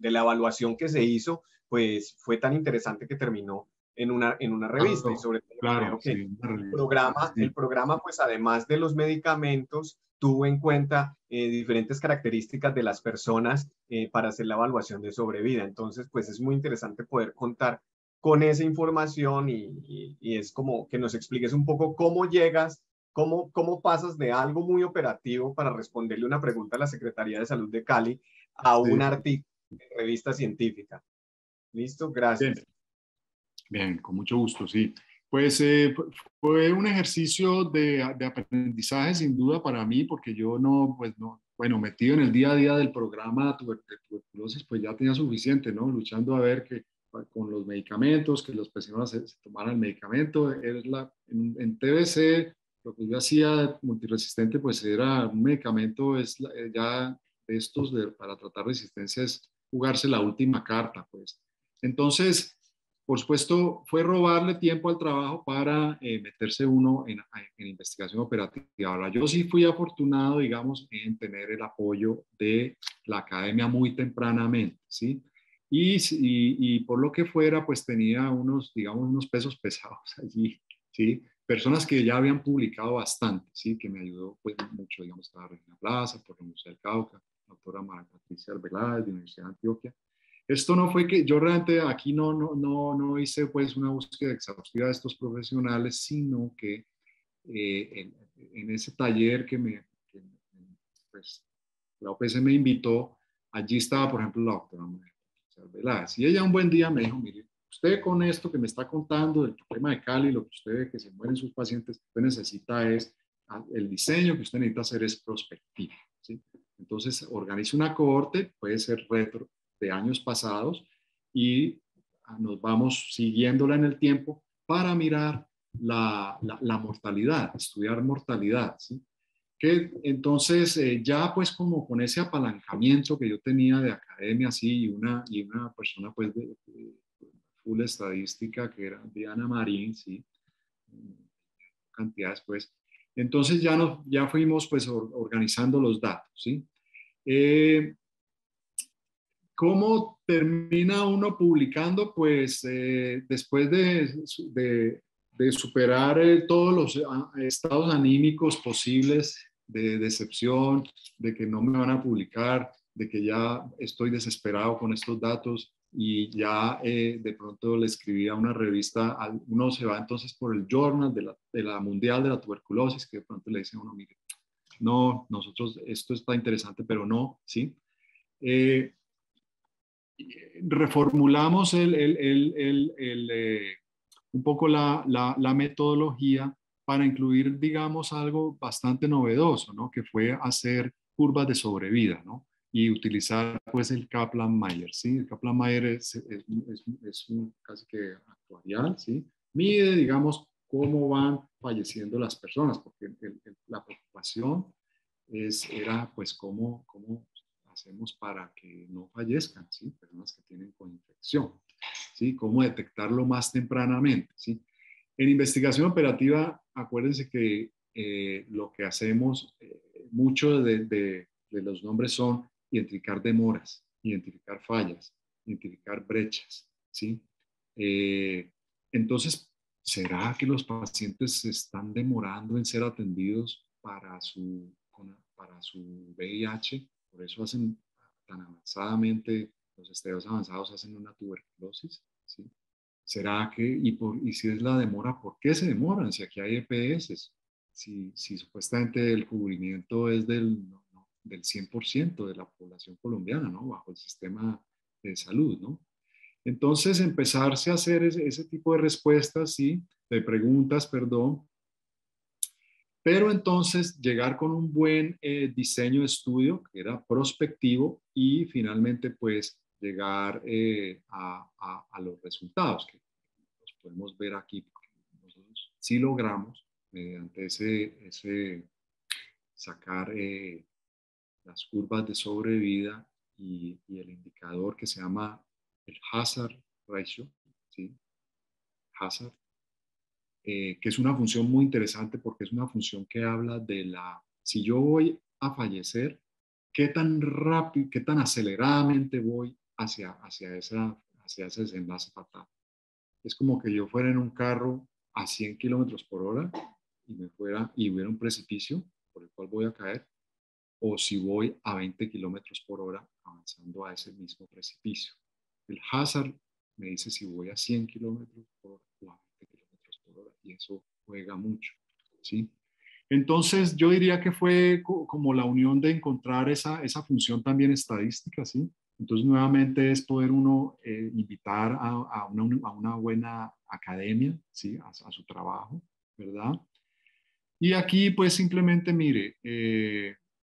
S1: la evaluación que se hizo, pues fue tan interesante que terminó en una revista y
S2: Claro,
S1: sobre todo
S2: claro,
S1: creo que
S2: sí, una revista.
S1: el
S2: Sí,
S1: programa, pues además de los medicamentos, tuvo en cuenta diferentes características de las personas para hacer la evaluación de sobrevida. Entonces, pues es muy interesante poder contar con esa información y es como que nos expliques un poco cómo llegas, cómo pasas de algo muy operativo para responderle una pregunta a la Secretaría de Salud de Cali a un
S2: sí.
S1: artículo en revista científica. ¿Listo?
S2: Bien,
S1: Gracias.
S2: bien, con mucho gusto, sí. Pues fue un ejercicio de aprendizaje sin duda para mí, porque yo no, pues no, bueno, metido en el día a día del programa de tuberculosis, pues ya tenía suficiente, ¿no? Luchando a ver que con los medicamentos, que las personas se tomaran el medicamento. En TBC, lo que yo hacía multiresistente, pues era un medicamento, ya de estos para tratar resistencia es jugarse la última carta, pues. Entonces, por supuesto, fue robarle tiempo al trabajo para meterse uno en investigación operativa. Ahora, yo sí fui afortunado, digamos, en tener el apoyo de la academia muy tempranamente, ¿sí? Y por lo que fuera, pues tenía unos, digamos, unos pesos pesados allí, ¿sí? Personas que ya habían publicado bastante, ¿sí? Que me ayudó, pues, mucho, digamos, estaba Regina Plaza, por la Universidad del Cauca, la doctora María Patricia Arbeláez, de la Universidad de Antioquia. Esto no fue que yo realmente aquí no hice pues una búsqueda exhaustiva de estos profesionales, sino que en ese taller pues, la OPS me invitó, allí estaba, por ejemplo, la doctora María Patricia Arbeláez. Y ella un buen día me dijo, mire, usted con esto que me está contando del problema de Cali, lo que usted ve que se mueren sus pacientes, usted necesita es, el diseño que usted necesita hacer es prospectivo, ¿sí? Entonces, organice una cohorte, puede ser retro, de años pasados, y nos vamos siguiéndola en el tiempo para mirar la mortalidad, estudiar mortalidad, ¿sí? Que entonces ya pues como con ese apalancamiento que yo tenía de academia, sí, y una persona pues de full estadística que era Diana Marín, sí, cantidades pues, entonces ya fuimos pues organizando los datos, sí. ¿Cómo termina uno publicando? Pues después de superar todos los estados anímicos posibles de decepción, de que no me van a publicar, de que ya estoy desesperado con estos datos y ya de pronto le escribí a una revista, uno se va entonces por el journal de la Mundial de la Tuberculosis, que de pronto le dice a uno, mire, no, nosotros, esto está interesante, pero no, ¿sí? Reformulamos un poco la metodología para incluir, digamos, algo bastante novedoso, ¿no? Que fue hacer curvas de sobrevida, ¿no? Y utilizar, pues, el Kaplan-Meier, ¿sí? El Kaplan-Meier es un casi que actuarial, ¿sí? Mide, digamos, cómo van falleciendo las personas, porque la preocupación era, pues, cómo hacemos para que no fallezcan, ¿sí? Personas que tienen coinfección, ¿sí? Cómo detectarlo más tempranamente, ¿sí? En investigación operativa, acuérdense que lo que hacemos, mucho de los nombres son identificar demoras, identificar fallas, identificar brechas, ¿sí? Eh, entonces, ¿será que los pacientes se están demorando en ser atendidos para su VIH? Por eso hacen tan avanzadamente, los estadios avanzados hacen una tuberculosis, ¿sí? ¿Será que, y si es la demora, por qué se demoran? Si aquí hay EPS, si supuestamente el cubrimiento es del 100% de la población colombiana, ¿no? Bajo el sistema de salud, ¿no? Entonces, empezarse a hacer ese tipo de respuestas, ¿sí? De preguntas, perdón, Pero entonces llegar con un buen diseño de estudio, que era prospectivo, y finalmente pues llegar a los resultados, que los podemos ver aquí, porque nosotros sí logramos, mediante ese sacar las curvas de sobrevida y el indicador que se llama el hazard ratio, ¿sí? Hazard, que es una función muy interesante porque es una función que habla de si yo voy a fallecer, qué tan rápido, qué tan aceleradamente voy hacia ese desenlace fatal. Es como que yo fuera en un carro a 100 kilómetros por hora y hubiera un precipicio por el cual voy a caer, o si voy a 20 kilómetros por hora avanzando a ese mismo precipicio. El hazard me dice si voy a 100 kilómetros por hora o a 20 kilómetros por hora, y eso juega mucho, ¿sí? Entonces, yo diría que fue como la unión de encontrar esa función también estadística, ¿sí? Entonces, nuevamente es poder uno invitar a una buena academia, ¿sí? A su trabajo, ¿verdad? Y aquí, pues, simplemente mire,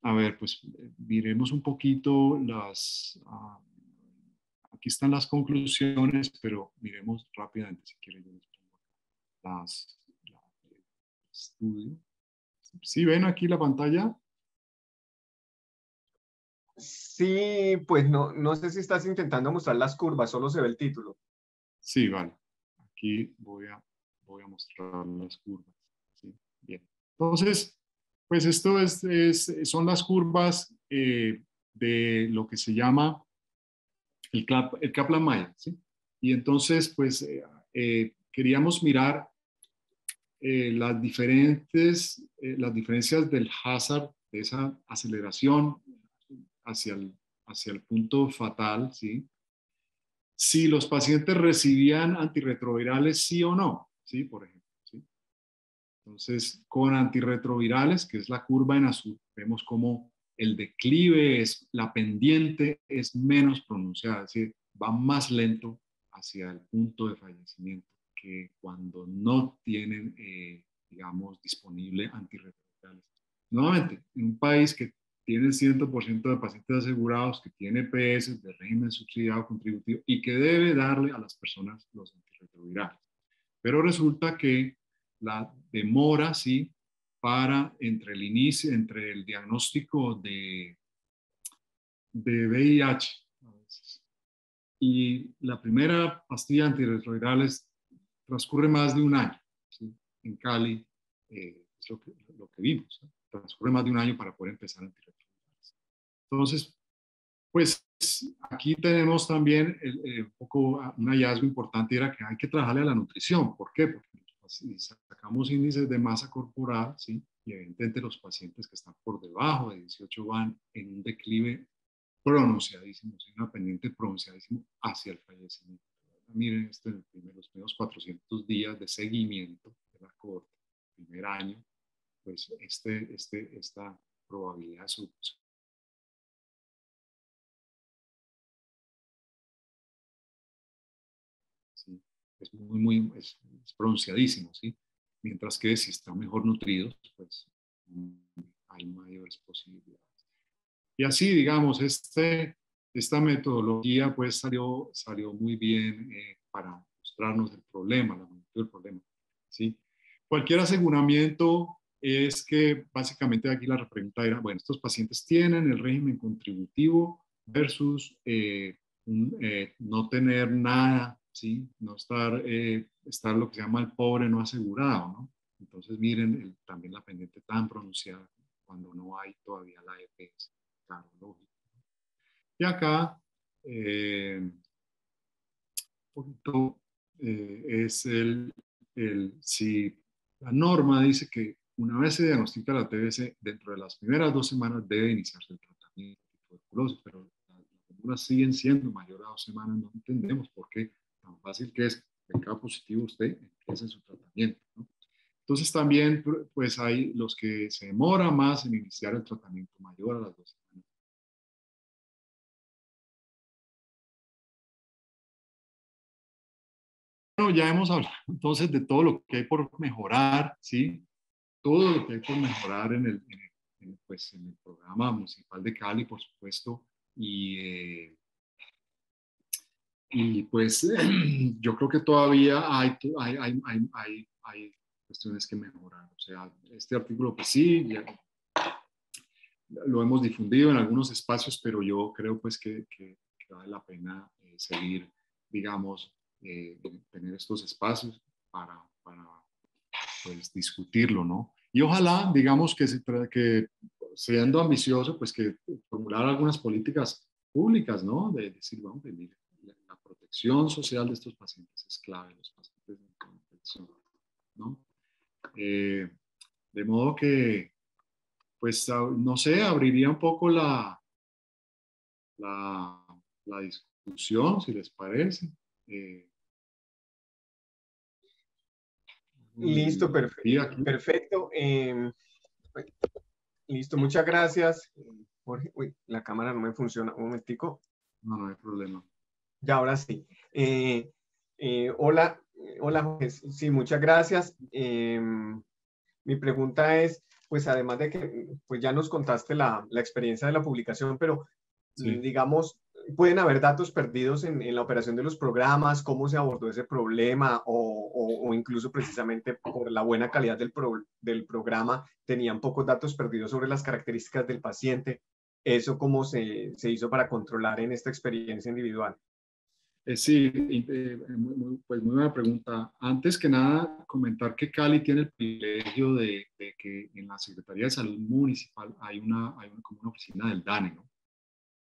S2: a ver, pues, miremos un poquito aquí están las conclusiones, pero miremos rápidamente, si quieren, yo les pongo el estudio. ¿Sí ven aquí la pantalla?
S1: Sí, pues no sé si estás intentando mostrar las curvas, solo se ve el título.
S2: Sí, vale. Aquí voy a mostrar las curvas. ¿Sí? Bien. Entonces, pues esto son las curvas de lo que se llama el Kaplan-Meier, ¿sí? Y entonces, pues, queríamos mirar las diferencias del hazard, de esa aceleración hacia hacia el punto fatal, ¿sí? Si los pacientes recibían antirretrovirales, sí o no, ¿sí? Por ejemplo, ¿sí? Entonces, con antirretrovirales, que es la curva en azul, vemos como el declive, la pendiente es menos pronunciada, es decir, va más lento hacia el punto de fallecimiento que cuando no tienen, digamos, disponible antirretrovirales. Nuevamente, en un país que tiene el 100% de pacientes asegurados, que tiene PS de régimen subsidiado contributivo y que debe darle a las personas los antirretrovirales. Pero resulta que la demora, sí, entre el diagnóstico de VIH y la primera pastilla antirretrovirales transcurre más de un año, ¿sí? En Cali es lo que vimos, ¿sí? Transcurre más de un año para poder empezar antirretrovirales. Entonces, pues aquí tenemos también un poco un hallazgo importante, era que hay que trabajarle a la nutrición. ¿Por qué? Porque si sacamos índices de masa corporal, ¿sí? Y evidentemente los pacientes que están por debajo de 18 van en un declive pronunciadísimo, ¿sí? Una pendiente pronunciadísimo hacia el fallecimiento. Miren esto en los primeros 400 días de seguimiento de la cohorte, primer año, pues esta probabilidad de su ¿sí? Es pronunciadísimo, ¿sí? Mientras que si están mejor nutridos, pues hay mayores posibilidades. Y así, digamos, esta metodología pues salió muy bien para mostrarnos el problema, la magnitud del problema, ¿sí? Cualquier aseguramiento es que básicamente aquí la pregunta era, bueno, estos pacientes tienen el régimen contributivo versus no tener nada, ¿sí? No estar lo que se llama el pobre no asegurado, ¿no? Entonces miren también la pendiente tan pronunciada cuando no hay todavía la EPS. Claro, lógico. Y acá, un poquito, es si la norma dice que una vez se diagnostica la TBC, dentro de las primeras 2 semanas debe iniciarse el tratamiento de tuberculosis, pero las demoras siguen siendo mayor a 2 semanas, no entendemos por qué tan fácil que es que cada positivo usted empiece su tratamiento, ¿no? Entonces también pues hay los que se demora más en iniciar el tratamiento mayor a las 2 semanas. Bueno, ya hemos hablado entonces de todo lo que hay por mejorar, ¿sí? todo lo que hay por mejorar en el programa municipal de Cali, por supuesto, y pues yo creo que todavía hay cuestiones que mejorar. O sea, este artículo, pues sí, ya lo hemos difundido en algunos espacios, pero yo creo pues que vale la pena seguir, digamos, tener estos espacios para pues discutirlo, ¿no? Y ojalá, digamos, que siendo ambicioso, pues que formular algunas políticas públicas, ¿no? De decir, bueno, pues, mire, la protección social de estos pacientes es clave, los pacientes con infección, ¿no? De modo que, pues, no sé, abriría un poco la discusión, si les parece.
S1: Listo, perfecto. Listo, muchas gracias. Jorge, uy, la cámara no me funciona. Un momentico.
S2: No hay problema.
S1: Ya, ahora sí. Hola, Jorge. Sí, muchas gracias. Mi pregunta es, pues además de que pues ya nos contaste la experiencia de la publicación, pero
S2: sí,
S1: digamos, pueden haber datos perdidos en la operación de los programas, cómo se abordó ese problema o incluso precisamente por la buena calidad del programa tenían pocos datos perdidos sobre las características del paciente. ¿Eso cómo se hizo para controlar en esta experiencia individual?
S2: Sí, pues muy buena pregunta. Antes que nada, comentar que Cali tiene el privilegio de que en la Secretaría de Salud Municipal hay como una oficina del DANE, ¿no?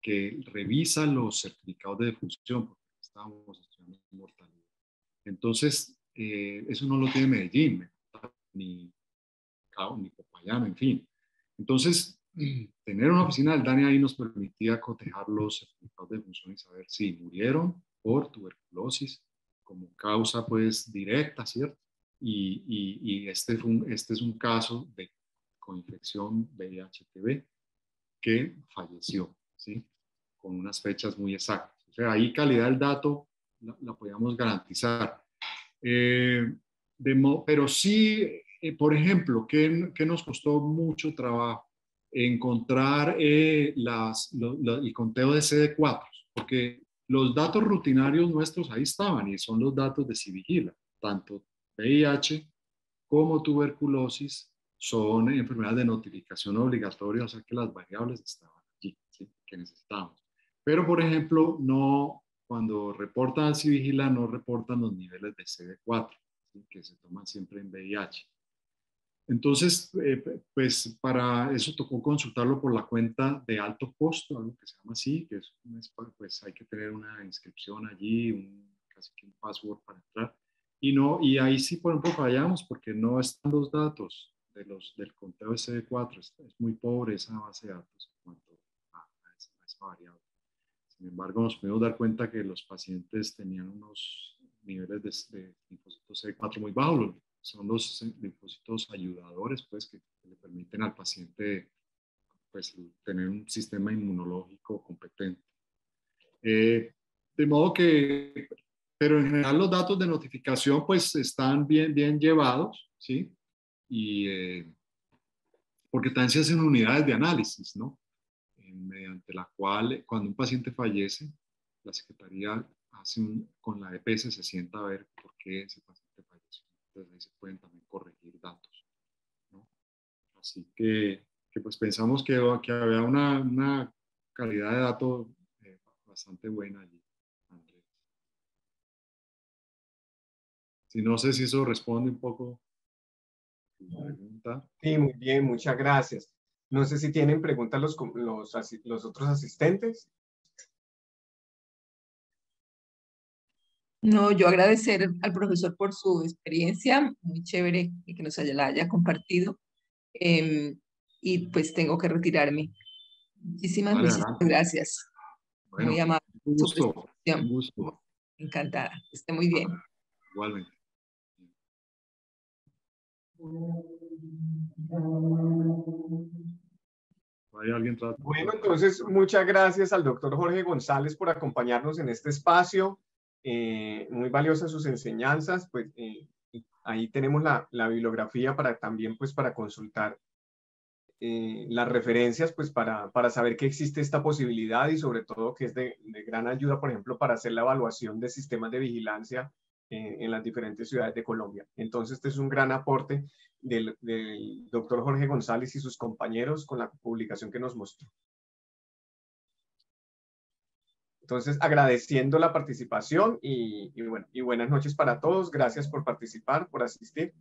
S2: Que revisa los certificados de defunción, porque estábamos estudiando mortalidad. Entonces, eso no lo tiene Medellín, ni Popayán, en fin. Entonces, tener una oficina del DANE ahí nos permitía cotejar los certificados de defunción y saber si murieron por tuberculosis como causa pues directa, ¿cierto? Y este es un caso de coinfección VIH-TB que falleció, ¿sí? Con unas fechas muy exactas. O sea, ahí calidad del dato la podíamos garantizar. Pero sí, por ejemplo, que nos costó mucho trabajo encontrar el conteo de CD4, porque los datos rutinarios nuestros ahí estaban y son los datos de Civigila, tanto VIH como tuberculosis son enfermedades de notificación obligatoria, o sea que las variables estaban allí, ¿sí? Que necesitábamos. Pero, por ejemplo, no, cuando reportan al Civigila no reportan los niveles de CD4, ¿sí? Que se toman siempre en VIH. Entonces, pues para eso tocó consultarlo por la cuenta de alto costo, algo que se llama así, que es pues hay que tener una inscripción allí, casi que un password para entrar. Y ahí sí, por ejemplo, fallamos porque no están los datos del conteo de CD4, es muy pobre esa base de datos en cuanto a esa variable. Sin embargo, nos pudimos dar cuenta que los pacientes tenían unos niveles de linfocitos CD4 muy bajos. Son los linfocitos ayudadores, pues, que le permiten al paciente pues, tener un sistema inmunológico competente. De modo que, pero en general los datos de notificación pues están bien llevados, ¿sí? Y porque también se hacen unidades de análisis, ¿no? Mediante la cual cuando un paciente fallece, la Secretaría con la EPS se sienta a ver por qué ese paciente falleció. Entonces ahí se pueden también corregir datos, ¿no? Así que pues pensamos que había una calidad de datos bastante buena allí, Andrés. Si no sé si eso responde un poco a tu pregunta.
S1: Sí, muy bien, muchas gracias. No sé si tienen preguntas los otros asistentes.
S4: No, yo agradecer al profesor por su experiencia, muy chévere y que la haya compartido. Y pues tengo que retirarme. Muchísimas gracias.
S2: Bueno,
S4: muy amable.
S2: Un gusto. Un gusto.
S4: Encantada. Que esté muy bien.
S2: Igualmente. ¿Hay alguien
S1: Bueno, entonces muchas gracias al doctor Jorge González por acompañarnos en este espacio. Muy valiosas sus enseñanzas, pues ahí tenemos la bibliografía para también pues para consultar las referencias pues para saber que existe esta posibilidad y sobre todo que es de gran ayuda, por ejemplo, para hacer la evaluación de sistemas de vigilancia en las diferentes ciudades de Colombia. Entonces, este es un gran aporte del doctor Jorge González y sus compañeros con la publicación que nos mostró. Entonces, agradeciendo la participación y buenas noches para todos. Gracias por participar, por asistir.